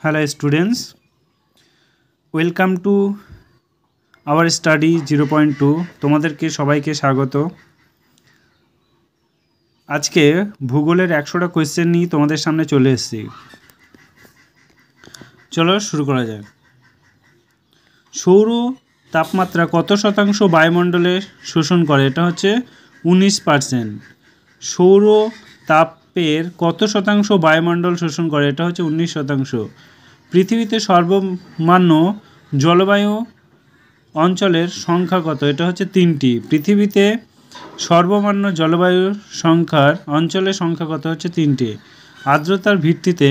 Hello students, welcome to our study 0.2 তোমাদেরকে সবাইকে স্বাগত। আজকে ভূগোলের 100টা কোয়েশ্চেন নিয়ে তোমাদের সামনে চলে এসেছি। চলো শুরু করা যাক। সৌর তাপমাত্রা কত শতাংশ বায়ুমণ্ডলে শোষণ করে? এটা হচ্ছে 19%। সৌর তাপের কত শতাংশ বায়ুমণ্ডল শোষণ করে? এটা হচ্ছে 19%। পৃথিবীতে সর্বমান্য জলবায়ু অঞ্চলের সংখ্যা কত? এটা হচ্ছে 3টি। পৃথিবীতে সর্বমান্য জলবায়ু সংখ্যার অঞ্চলের সংখ্যা কত? হচ্ছে 3টি। আর্দ্রতার ভিত্তিতে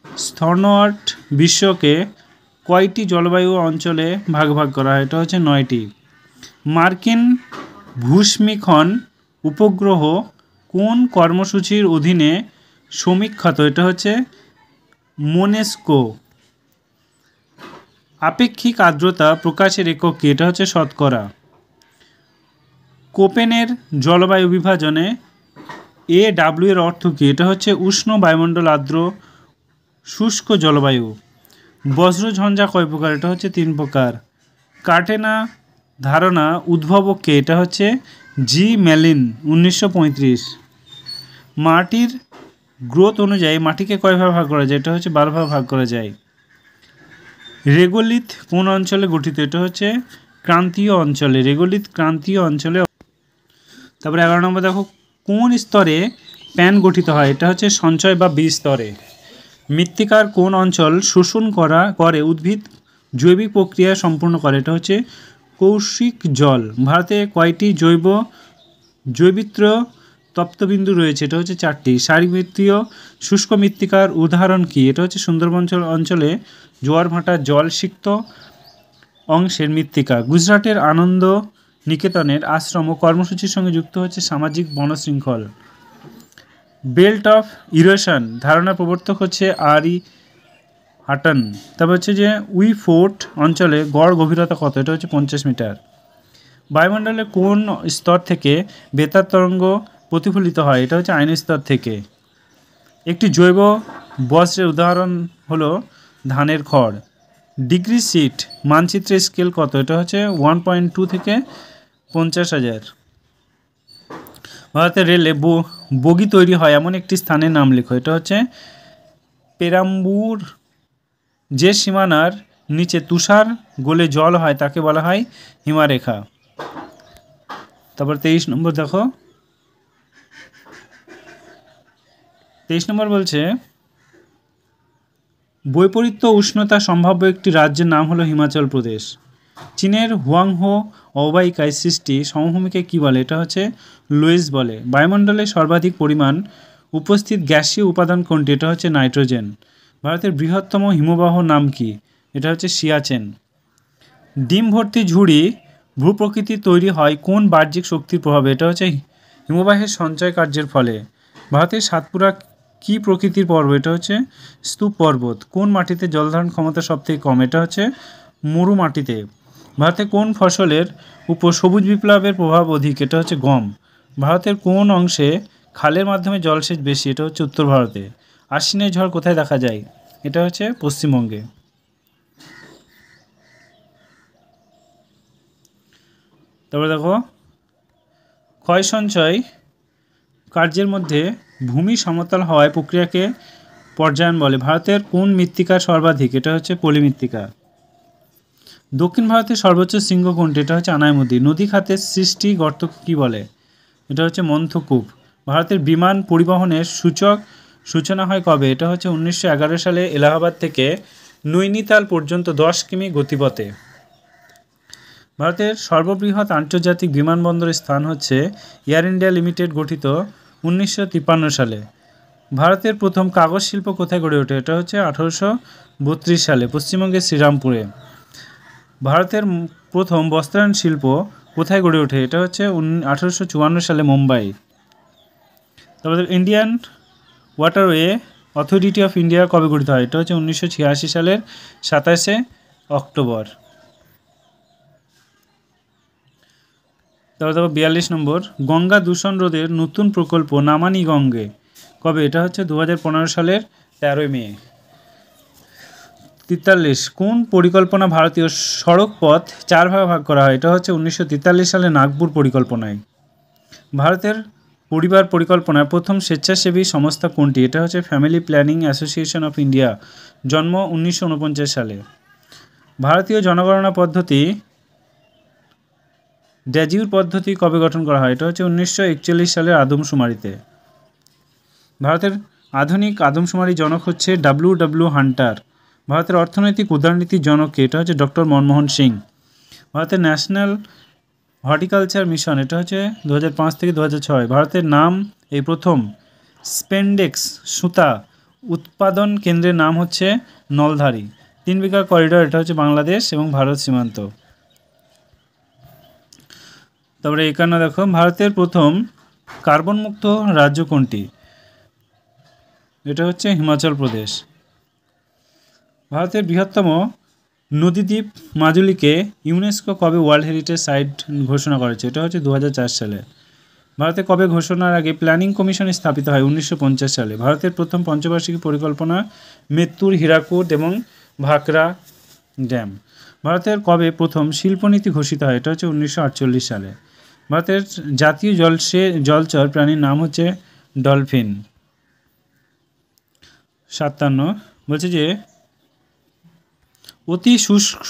স্থলভাগ বিশ্বকে কয়টি জলবায়ু অঞ্চলে ভাগ করা হয়? এটা হচ্ছে 9টি। মার্কিন ভূসমীক্ষণ উপগ্রহ কোন কর্মসূচির অধীনে সমীক্ষিত? এটা হচ্ছে মনেস্কো। আপেক্ষিক আর্দ্রতা প্রকাশের একক কি? এটা হচ্ছে শতকরা। কোপেনের জলবায়ু বিভাজনে AW এর অর্থ কি? এটা হচ্ছে উষ্ণ বায়ুমণ্ডল, আর্দ্র শুষ্ক জলবায়ু। বজ্রঝঞ্ঝা কয় প্রকার? এটা হচ্ছে 3 প্রকার। কার্টেনা ধারণা উদ্ভাবক কে? এটা হচ্ছে জি মেলিন, 1935। মাটির গ্রোথ অনুযায়ী মাটিকে কয় ভাগে ভাগ করা যায়? এটা হচ্ছে 12 ভাগে ভাগ করা যায়। রেগোলিথ কোন অঞ্চলে গঠিত? এটা হচ্ছে ক্রান্তীয় অঞ্চলে। রেগোলিথ ক্রান্তীয় অঞ্চলে। তারপরে 11 নম্বর দেখো, কোন স্তরে প্যান গঠিত হয়? এটা হচ্ছে সঞ্চয় বা বীজ স্তরে। মৃত্তিকার কোন অঞ্চল শোষণ করে উদ্ভিদ জৈবিক প্রক্রিয়া সম্পূর্ণ করে? এটা হচ্ছে কৌশিক জল। ভারতে কয়টি জৈবিত্র তপ্তবিন্দু রয়েছে? এটা হচ্ছে 4টি। সারিবৃত্তীয় শুষ্ক মৃত্তিকার উদাহরণ কি? এটা হচ্ছে সুন্দরবন অঞ্চলে জোয়ার ভাটা জলসিক্ত অংশের মৃত্তিকা। গুজরাটের আনন্দ নিকেতনের আশ্রম ও কর্মসূচির সঙ্গে যুক্ত হচ্ছে সামাজিক বনশৃঙ্খল। বেল্ট অফ ইরোশন ধারণার প্রবর্তক হচ্ছে আরি হাটন। তারপর হচ্ছে যে উইফোর্ট অঞ্চলে গড় গভীরতা কত? এটা হচ্ছে 50 মিটার। বায়ুমণ্ডলের কোন স্তর থেকে বেতার তরঙ্গ প্রতিফলিত হয়? এটা হচ্ছে আয়ন স্তর থেকে। একটি জৈব বজ্রের উদাহরণ হলো ধানের খড়। ডিগ্রি সিট মানচিত্রের স্কেল কত? এটা হচ্ছে 1.2 থেকে 50,000। ভারতের রেলে বগি তৈরি হয় এমন একটি স্থানের নাম লেখো। এটা হচ্ছে পেরাম্বুর। যে সীমানার নিচে তুষার গলে জল হয় তাকে বলা হয় হিমারেখা। তারপর 23 নম্বর দেখো। 23 নম্বর বলছে বৈপরীত্য উষ্ণতা সম্ভাব্য একটি রাজ্যের নাম হলো হিমাচল প্রদেশ। চীনের হুয়াংহো অববাহিকায় সৃষ্টি সমভূমিকে কী বলে? এটা হচ্ছে লুইস বলে। বায়ুমণ্ডলে সর্বাধিক পরিমাণ উপস্থিত গ্যাসীয় উপাদান কোনটি? এটা হচ্ছে নাইট্রোজেন। ভারতের বৃহত্তম হিমবাহ নাম কি? এটা হচ্ছে সিয়াচেন। ডিম ভর্তি ঝুড়ি ভূপ্রকৃতি তৈরি হয় কোন বাহ্যিক শক্তির প্রভাবে? এটা হচ্ছে হিমবাহের সঞ্চয় কার্যের ফলে। ভারতের সাতপুরা কি প্রকৃতির পর্বত? এটা হচ্ছে স্তূপ পর্বত। কোন মাটিতে জলধারণ ক্ষমতা সবথেকে কম? এটা হচ্ছে মরু মাটিতে। ভারতে কোন ফসলের উপর সবুজ বিপ্লবের প্রভাব অধিক? এটা হচ্ছে গম। ভারতের কোন অংশে খালের মাধ্যমে জলসেচ বেশি? এটা হচ্ছে উত্তর ভারতে। আশ্বিনের ঝড় কোথায় দেখা যায়? এটা হচ্ছে পশ্চিমবঙ্গে। তারপরে দেখো, ক্ষয় সঞ্চয় কার্যের মধ্যে ভূমি সমতল হওয়ায় প্রক্রিয়াকে পর্যায়ন বলে। ভারতের কোন মৃত্তিকা সর্বাধিক? এটা হচ্ছে পলি মৃত্তিকা। দক্ষিণ ভারতের সর্বোচ্চ শৃঙ্গ কোনটি? এটা হচ্ছে আনাইমুদি। নদী খাতের সৃষ্টি গর্ত কি বলে? এটা হচ্ছে মন্থকূপ। ভারতের বিমান পরিবহনের সূচনা হয় কবে? এটা হচ্ছে 1911 সালে এলাহাবাদ থেকে নৈনিতাল পর্যন্ত 10 কিমি গতিপথে। ভারতের সর্ববৃহৎ আন্তর্জাতিক বিমানবন্দরের স্থান হচ্ছে এয়ার ইন্ডিয়া লিমিটেড, গঠিত 1953 সালে। ভারতের প্রথম কাগজ শিল্প কোথায় গড়ে ওঠে? এটা হচ্ছে 1832 সালে পশ্চিমবঙ্গের শ্রীরামপুরে। ভারতের প্রথম বস্ত্রায়ন শিল্প কোথায় গড়ে ওঠে? এটা হচ্ছে 1854 সালে মুম্বাই। তারপরে Indian waterway authority of India কবে গঠিত হয়? এটা হচ্ছে 1986 সালের 27 অক্টোবর। তারপর 42 নম্বর, গঙ্গা দূষণ রোধের নতুন প্রকল্প নামানি গঙ্গে কবে? এটা হচ্ছে 2015 সালের 13 মে। 43 কোন পরিকল্পনা ভারতীয় সড়ক পথ 4 ভাগে ভাগ করা হয়? এটা হচ্ছে 1943 সালে নাগপুর পরিকল্পনায়। ভারতের পরিবার পরিকল্পনার প্রথম স্বেচ্ছাসেবী সংস্থা কোনটি? এটা হচ্ছে family planning association of India, জন্ম 1949 সালে। ভারতীয় জনগণনা পদ্ধতি ড্যাজিউর পদ্ধতি কবে গঠন করা হয়? এটা হচ্ছে 1941 সালের আদমশুমারিতে। ভারতের আধুনিক আদমশুমারি জনক হচ্ছে ডব্লিউ হান্টার। ভারতের অর্থনৈতিক উদারনীতির জনককে? এটা হচ্ছে ডক্টর মনমোহন সিং। ভারতের ন্যাশনাল হর্টিকালচার মিশন, এটা হচ্ছে 2005 থেকে 2006। ভারতের নাম এই প্রথম স্পেন্ডেক্স সুতা উৎপাদন কেন্দ্রের নাম হচ্ছে নলধারী। 3 বিঘা করিডর, এটা হচ্ছে বাংলাদেশ এবং ভারত সীমান্ত। তারপরে এখানে দেখো, ভারতের প্রথম কার্বন মুক্ত রাজ্য কোনটি? এটা হচ্ছে হিমাচল প্রদেশ। ভারতের বৃহত্তম নদীদ্বীপ মাজুলিকে ইউনেস্কো কবে ওয়ার্ল্ড হেরিটেজ সাইট ঘোষণা করেছে? এটা হচ্ছে 2004 সালে। ভারতে কবে ঘোষণার আগে প্ল্যানিং কমিশন স্থাপিত হয়? 1950 সালে। ভারতের প্রথম পঞ্চবার্ষিকী পরিকল্পনা মেত্তুর, হীরাকুদ এবং ভাকরা ড্যাম। ভারতের কবে প্রথম শিল্পনীতি ঘোষিত হয়? এটা হচ্ছে 1948 সালে। ভারতের জাতীয় জলচর প্রাণীর নাম হচ্ছে ডলফিন। 57 বলছে যে অতি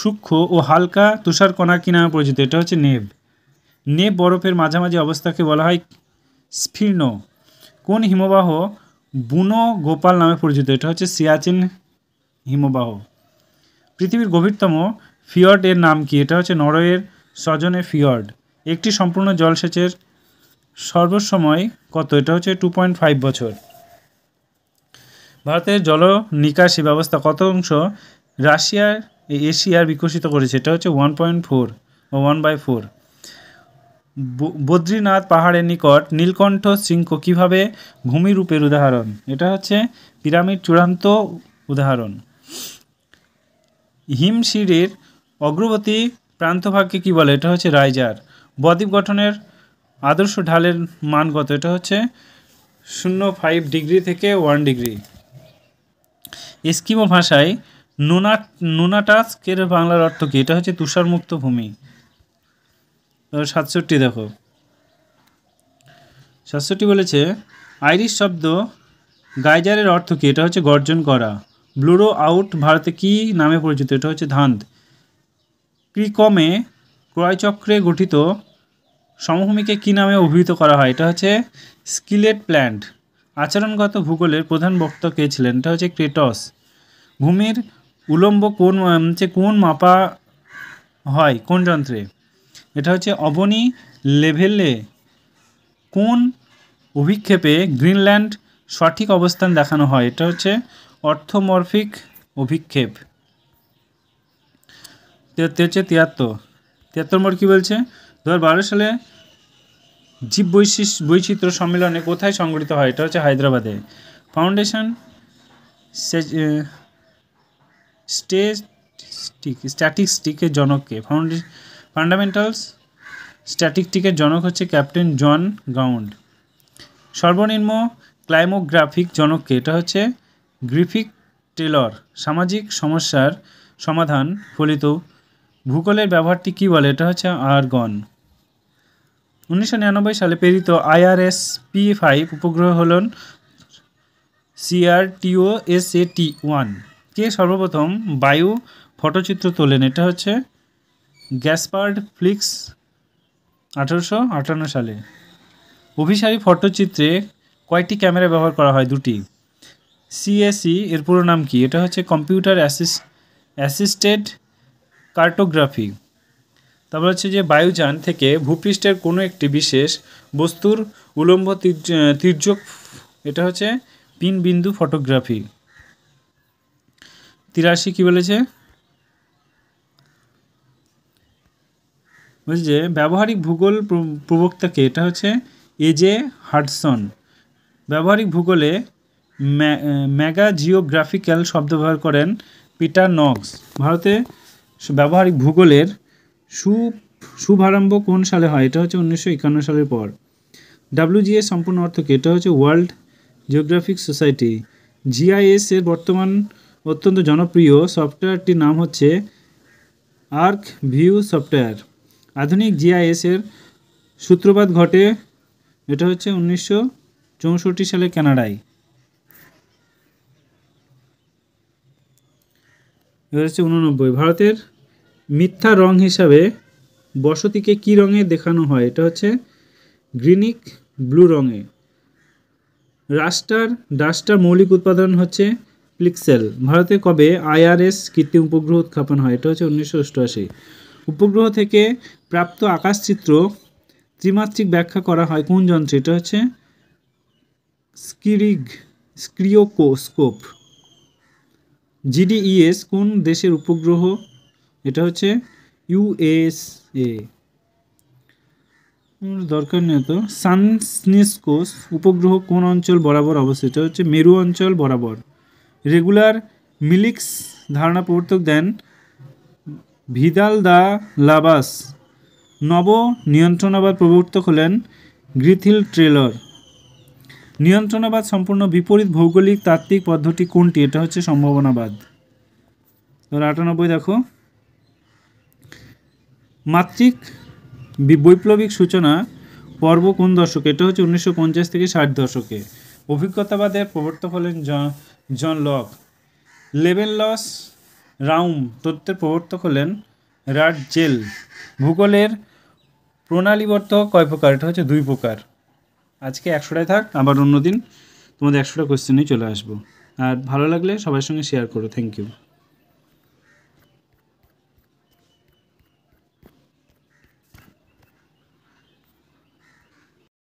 সূক্ষ্ম ও হালকা তুষারকণা কী নামে পরিচিত? এটা হচ্ছে নেব। নেব বরফের মাঝামাঝি অবস্থাকে বলা হয় স্ফীর্ণ। কোন হিমবাহ বুনো গোপাল নামে পরিচিত? এটা হচ্ছে সিয়াচেন হিমবাহ। পৃথিবীর গভীরতম ফিয়র্ড এর নাম কি? এটা হচ্ছে নরওয়ের সজনে ফিয়র্ড। একটি সম্পূর্ণ জলসেচের সর্বসময় কত? এটা হচ্ছে 2.5 বছর। ভারতের জল নিকাশি ব্যবস্থা কত অংশ এশিয়ার বিকশিত করেছে? এটা হচ্ছে 1.4 ও 1/4। বদ্রীনাথ পাহাড়ের নিকট নীলকণ্ঠ শৃঙ্গ কীভাবে ভূমিরূপের উদাহরণ? এটা হচ্ছে পিরামিড চূড়ান্ত উদাহরণ। হিমশিরের অগ্রবর্তী প্রান্তভাগকে কী বলে? এটা হচ্ছে রাইজার। বদ্বীপ গঠনের আদর্শ ঢালের মান কত? এটা হচ্ছে 0.5 ডিগ্রি থেকে 1 ডিগ্রি। এস্কিমো ভাষায় নুনাটাস্কের বাংলার অর্থ কী? এটা হচ্ছে তুষারমুক্ত ভূমি। 67 দেখো, 67 বলেছে আইরিশ শব্দ গাইজারের অর্থ কী? এটা হচ্ছে গর্জন করা। ব্লুরো আউট ভারতে কী নামে পরিচিত? এটা হচ্ছে ধান্দ। ক্রিকমে ক্রয়চক্রে গঠিত সমভূমিকে কী নামে অভিহিত করা হয়? এটা হচ্ছে স্কিলেট প্ল্যান্ট। আচরণগত ভূগোলের প্রধান বক্তা কে ছিলেন? এটা হচ্ছে ক্রেটস। ভূমির উলম্ব কোন মাপা হয় কোন যন্ত্রে? এটা হচ্ছে অবনী লেভেলে। কোন অভিক্ষেপে গ্রিনল্যান্ড সঠিক অবস্থান দেখানো হয়? এটা হচ্ছে অর্থোমরফিক অভিক্ষেপ। 73 নম্বর কী বলছে? 2012 সালে জীব বৈচিত্র্য সম্মেলনে কোথায় সংগঠিত হয়? এটা হচ্ছে হায়দ্রাবাদে। ফাউন্ডেশন স্ট্যাটিস্টিকের জনককে? ফান্ডামেন্টালস স্ট্যাটিস্টিকের জনক হচ্ছে ক্যাপ্টেন জন গাউন্ড। সর্বনিম্ন ক্লাইমোগ্রাফিক জনককে? এটা হচ্ছে গ্রিফিথ টেলর। সামাজিক সমস্যার সমাধান ফলিত ভূগোলের ব্যবহারটি কী বলে? এটা হচ্ছে আর্গন। 1999 সালে প্রেরিত IRS-P5 উপগ্রহ হলেন CRTOSAT-1। কে সর্বপ্রথম বায়ু ফটোচিত্র তোলেন? এটা হচ্ছে গ্যাসপার্ড ফ্লিক্স 1858 সালে। অভিসারী ফটোচিত্রে কয়টি ক্যামেরা ব্যবহার করা হয়? 2টি। CSE এর পুরো নাম কি? এটা হচ্ছে কম্পিউটার অ্যাসিস্টেড কার্টোগ্রাফি। তারপর হচ্ছে যে বায়ুযান থেকে ভূপৃষ্ঠের কোনো একটি বিশেষ বস্তুর উলম্ব তির্যক, এটা হচ্ছে পিন বিন্দু ফটোগ্রাফি। 83 কী বলেছে? বলছে যে ব্যবহারিক ভূগোল প্রবক্তাকে? এটা হচ্ছে এজে হাডসন। ব্যবহারিক ভূগোলে ম্যাগাজিওগ্রাফিক্যাল শব্দ ব্যবহার করেন পিটার নক্স। ভারতে ব্যবহারিক ভূগোলের শুভারম্ভ কোন সালে হয়? এটা হচ্ছে 1951 সালের পর। WGS সম্পূর্ণ অর্থ কী? এটা হচ্ছে ওয়ার্ল্ড জিওগ্রাফিক সোসাইটি। GIS এর বর্তমান অত্যন্ত জনপ্রিয় সফটওয়্যারটির নাম হচ্ছে আর্ক ভিউ সফটওয়্যার। আধুনিক জিআইএস এর সূত্রপাত ঘটে, এটা হচ্ছে 1964 সালে কানাডায়। এবার হচ্ছে 89, ভারতের মিথ্যা রং হিসাবে বসতিকে কি রঙে দেখানো হয়? এটা হচ্ছে গ্রিনিক ব্লু রঙে। ডাস্টার মৌলিক উৎপাদন হচ্ছে পিক্সেল। ভারতে কবে IRS কৃত্রিম উপগ্রহ উৎক্ষেপণ হয়? এটা হচ্ছে 1988। উপগ্রহ থেকে প্রাপ্ত আকাশচিত্র ত্রিমাত্রিক ব্যাখ্যা করা হয় কোন যন্ত্রে? এটা হচ্ছে স্ক্রিওস্কোপ। GDES কোন দেশের উপগ্রহ? এটা হচ্ছে USA। দরকার নেই তো। সাননিসকোস উপগ্রহ কোন অঞ্চল বরাবর অবস্থিত? হচ্ছে মেরু অঞ্চল বরাবর। রেগুলার মিলিক্স ধারণা প্রবর্তক দেন ভিদাল দা লাবাস। নব নিয়ন্ত্রণবাদ প্রবর্তক হলেন গ্রিথিল ট্রেলর। নিয়ন্ত্রণবাদ সম্পূর্ণ বিপরীত ভৌগোলিক তাত্ত্বিক পদ্ধতি কোনটি? এটা হচ্ছে সম্ভাবনাবাদ। এবার 98 দেখো, মাত্রিক বৈপ্লবিক সূচনা পর্ব কোন দশকে? এটা হচ্ছে 1950 থেকে 60 দশকে। অভিজ্ঞতাবাদের প্রবর্তক হলেন জন লক। লেবেনলস রাউম তত্ত্বের প্রবর্তক হলেন রাটজেল। ভূগোলের প্রণালীবদ্ধ কয় প্রকার? এটা হচ্ছে 2 প্রকার। আজকে 100টাই থাক, আবার অন্য দিন তোমাদের 100টা কোয়েশ্চেনেই চলে আসবো। আর ভালো লাগলে সবার সঙ্গে শেয়ার করো। Thank you.